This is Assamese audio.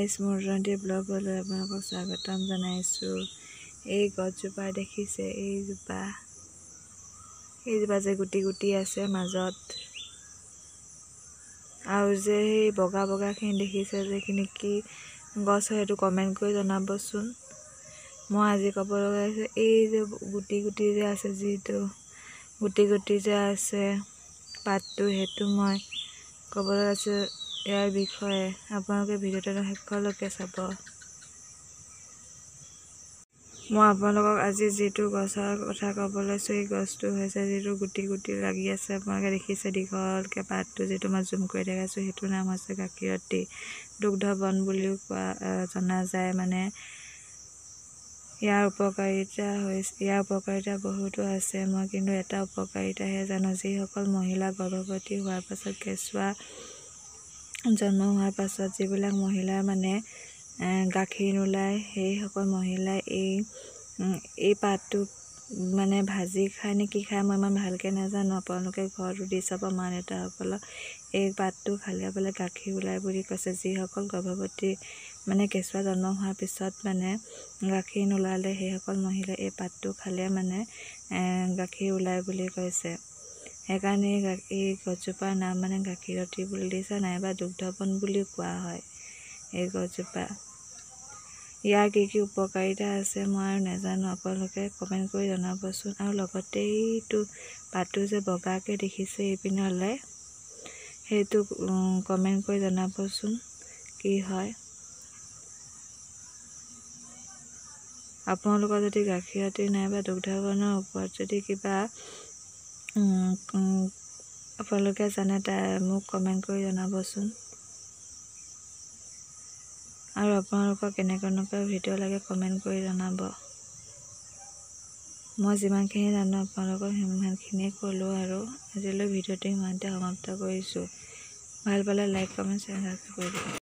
গাইজ মুৰজন্তি ব্লগলৈ আপোনালোকক স্বাগতম জনাইছোঁ। এই গছজোপা দেখিছে, এইজোপা যে গুটি গুটি আছে মাজত, আৰু যে সেই বগা বগাখিনি দেখিছে যে এইখিনি কি গছ হয় সেইটো কমেণ্ট কৰি জনাবচোন। মই আজি ক'ব লগাইছোঁ এই যে গুটি গুটি যে আছে, যিটো গুটি গুটি যে আছে পাতটো, সেইটো মই ক'ব লগাইছোঁ ইয়াৰ বিষয়ে। আপোনালোকে ভিডিঅ'টো শেষলৈকে চাব। মই আপোনালোকক আজি যিটো গছৰ কথা ক'ব লৈছোঁ, এই গছটো হৈছে যিটো গুটি গুটি লাগি আছে, আপোনালোকে দেখিছে দীঘলকৈ পাতটো, যিটো মই জুম কৰি দেখাইছোঁ, সেইটোৰ নাম হৈছে গাখীৰতী দুগ্ধ বন বুলিও জনা যায়। মানে ইয়াৰ উপকাৰিতা বহুতো আছে। মই কিন্তু এটা উপকাৰিতাহে জানো, যিসকল মহিলা গৰ্ভৱতী হোৱাৰ পাছত, কেঁচুৱা জন্ম হোৱাৰ পাছত যিবিলাক মহিলাৰ মানে গাখীৰ নোলায়, সেইসকল মহিলাই এই পাতটো মানে ভাজি খায় নে কি খায় মই ইমান ভালকৈ নাজানো। আপোনালোকে ঘৰত সুধি চাব মা দেউতাসকলক। এই পাতটো খালে বোলে গাখীৰ ওলায় বুলি কৈছে। যিসকল গৰ্ভৱতী মানে কেঁচুৱা জন্ম হোৱাৰ পিছত মানে গাখীৰ নোলালে, সেইসকল মহিলাই এই পাতটো খালে মানে গাখীৰ ওলায় বুলি কৈছে। সেইকাৰণে এই গছজোপাৰ নাম মানে গাখীৰতী বুলি দিছে, নাইবা দুগ্ধবন বুলিও কোৱা হয় এই গছজোপা। ইয়াৰ কি কি উপকাৰিতা আছে মই আৰু নাজানো, আপোনালোকে কমেণ্ট কৰি জনাবচোন। আৰু লগতে এইটো পাতটো যে বগাকৈ দেখিছে এইপিনলে, সেইটো কমেণ্ট কৰি জনাবচোন কি হয়। আপোনালোকৰ যদি গাখীৰতী নাইবা দুগ্ধবনৰ ওপৰত যদি কিবা আপোনালোকে জানে মোক কমেণ্ট কৰি জনাবচোন। আৰু আপোনালোকক কেনেকুৱা ভিডিঅ' লাগে কমেণ্ট কৰি জনাব। মই যিমানখিনি জানো আপোনালোকক সিমানখিনিয়ে ক'লোঁ, আৰু আজিলৈ ভিডিঅ'টো ইমানতে সমাপ্ত কৰিছোঁ। ভাল পালে লাইক, কমেণ্ট, শ্বেয়াৰ কৰি দিব।